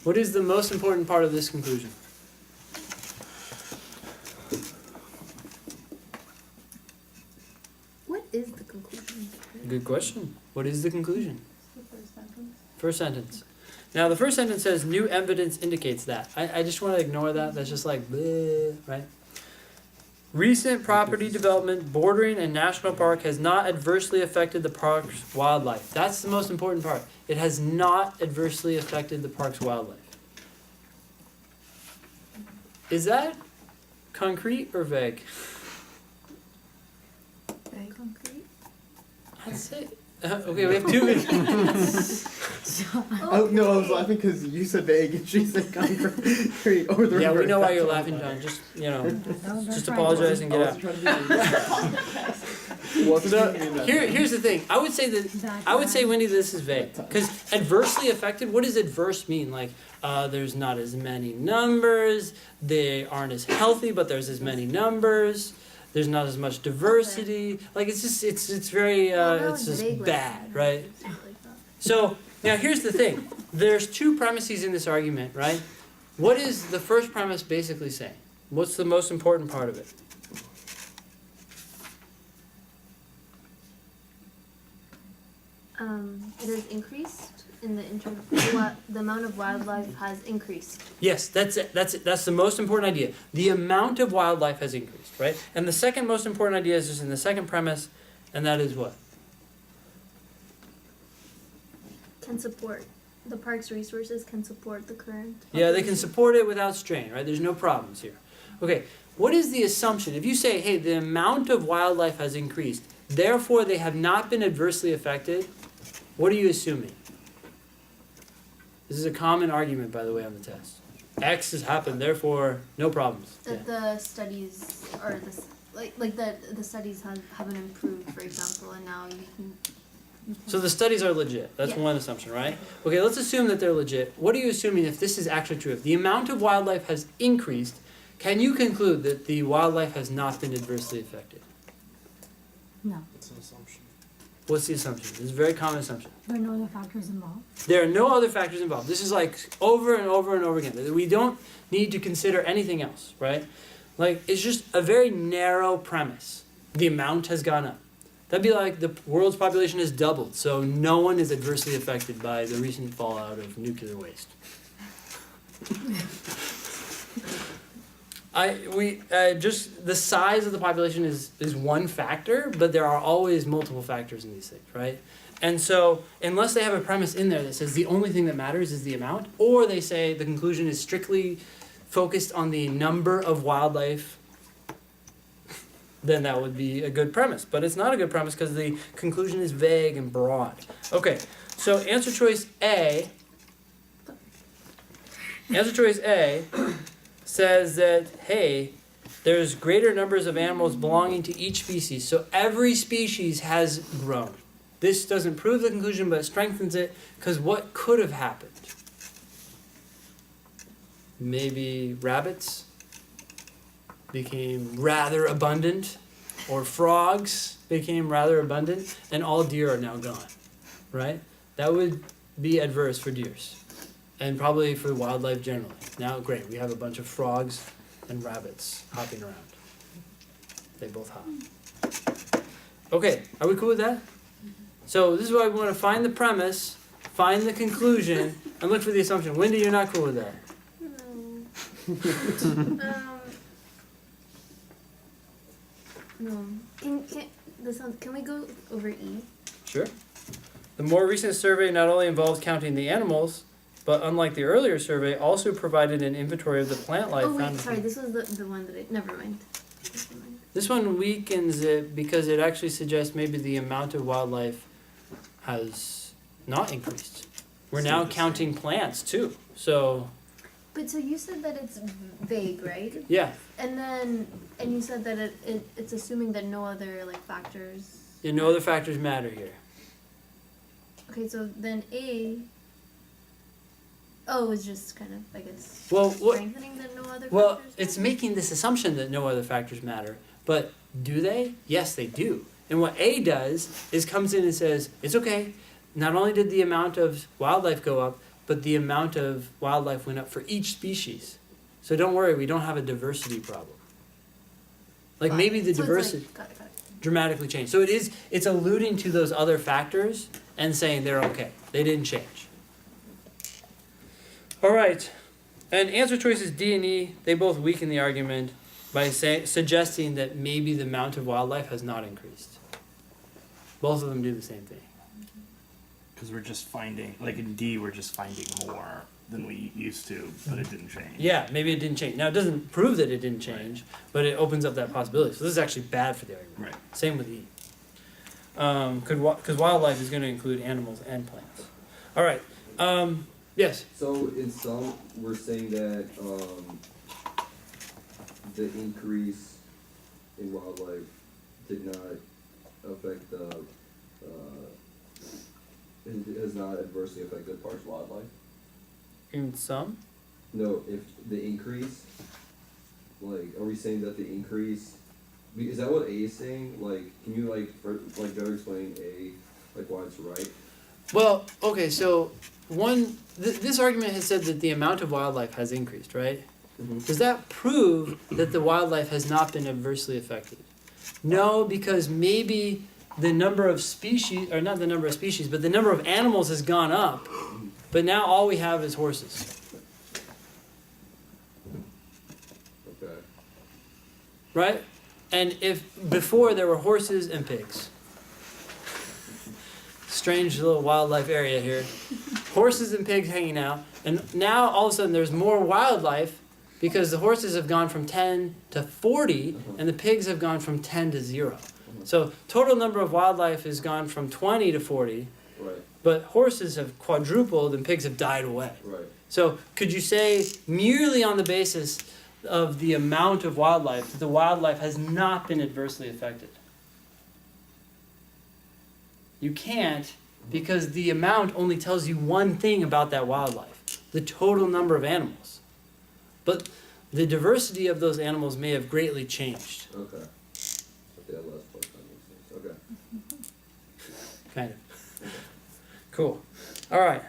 What is the most important part of this conclusion? What is the conclusion? Good question. What is the conclusion? The first sentence. First sentence. Now, the first sentence says, new evidence indicates that. I just want to ignore that. That's just like, bleh, right? Recent property development bordering a national park has not adversely affected the park's wildlife. That's the most important part. It has not adversely affected the park's wildlife. Is that concrete or vague? Very concrete. I'd say. Okay, we have two. Oh no, I was laughing because you said vague and she said concrete. Or the Yeah, we reverse. know why you're That's laughing, all. John. Just, you know, Those are just fine. apologize and I get wasn't out. trying to be Wasn't So thinking that. here's the thing. I would say that I would say, Wendy, this is vague because adversely affected. What does adverse mean? Like, there's not as many numbers. They aren't as healthy, but there's as many numbers. There's not as much diversity. Like it's just it's very it's just bad, right? So now here's the thing. There's two premises in this argument, right? What is the first premise basically saying? What's the most important part of it? It has increased in the the amount of wildlife has increased. Yes, that's it. That's the most important idea. The amount of wildlife has increased, right? And the second most important idea is just in the second premise, and that is what? Can support the park's resources can support the current. Yeah, they can population. support it without strain, right? There's no problems here. Okay, what is the assumption? If you say, hey, the amount of wildlife has increased, therefore they have not been adversely affected, what are you assuming? This is a common argument, by the way, on the test. X has happened, therefore no problems. That the studies or the studies haven't improved, for example, and now you can. So the studies are legit. That's Yeah. one assumption, right? Okay, let's assume that they're legit. What are you assuming if this is actually true? If the amount of wildlife has increased, can you conclude that the wildlife has not been adversely affected? No, It's an assumption. What's the assumption? This is a very common assumption. there are no other factors involved. There are no other factors involved. This is like over and over and over again. We don't need to consider anything else, right? Like, it's just a very narrow premise. The amount has gone up. That'd be like the world's population has doubled, so no one is adversely affected by the recent fallout of nuclear waste. Just the size of the population is one factor, but there are always multiple factors in these things, right? And so, unless they have a premise in there that says the only thing that matters is the amount, or they say the conclusion is strictly focused on the number of wildlife, then that would be a good premise. But it's not a good premise because the conclusion is vague and broad. Okay, so answer choice A says that, hey, there's greater numbers of animals belonging to each species. So every species has grown. This doesn't prove the conclusion, but it strengthens it, because what could have happened? Maybe rabbits became rather abundant, or frogs became rather abundant, and all deer are now gone, right? That would be adverse for deers, and probably for wildlife generally. Now, great, we have a bunch of frogs and rabbits hopping around. They both hop. Okay, are we cool with that? So this is why we want to find the premise, find the conclusion, and look for the assumption. Wendy, you're not cool with that. No. Can we go over E? Sure. The more recent survey not only involves counting the animals, but unlike the earlier survey, also provided an inventory of the plant life Oh wait, found. sorry. This was the one that I. Never mind. This one weakens it because it actually suggests maybe the amount of wildlife has not increased. We're now counting plants too. So But so you said that it's vague, right? yeah, And you said that it's assuming that no other factors. yeah, no other factors matter here. Okay, so then A. Oh, it's just kind of, I guess, Well, what? strengthening that no other Well, factors. it's matter? making this assumption that no other factors matter. But do they? Yes, they do. And what A does is comes in and says, it's okay. Not only did the amount of wildlife go up, but the amount of wildlife went up for each species. So don't worry, we don't have a diversity problem. Like maybe the So it's diversity like, got it. dramatically changed. So it's alluding to those other factors and saying they're okay. They didn't change. All right. And answer choices D and E, they both weaken the argument by suggesting that maybe the amount of wildlife has not increased. Both of them do the same thing. Because we're just finding, like in D, we're just finding more than we used to, but it didn't change. Yeah, maybe it didn't change. Now, it doesn't prove that it didn't change, but it opens up that possibility. So this is actually bad for the argument. Right. Same with E. Because wildlife is going to include animals and plants. All right. Yes? So in some, we're saying that the increase in wildlife did not affect the, it has not adversely affected parks wildlife. In some? No, if the increase, like, are we saying that the increase, is that what A is saying? Like, can you better explain A, like why it's right? Well, okay, so this argument has said that the amount of wildlife has increased, right? Mm-hmm. Does that prove that the wildlife has not been adversely affected? No, because maybe the number of species, or not the number of species, but the number of animals has gone up, but now all we have is horses, Okay. right? And if before there were horses and pigs. Strange little wildlife area here. Horses and pigs hanging out, and now all of a sudden there's more wildlife because the horses have gone from 10 to 40 and the pigs have gone from 10 to 0. So total number of wildlife has gone from 20 to 40, Right, but horses have quadrupled and pigs have died away. right. So could you say merely on the basis of the amount of wildlife that the wildlife has not been adversely affected? You can't, because the amount only tells you one thing about that wildlife, the total number of animals. But the diversity of those animals may have greatly changed, Okay. Okay, that last part kind of makes sense. Okay. kind of. Cool. All right.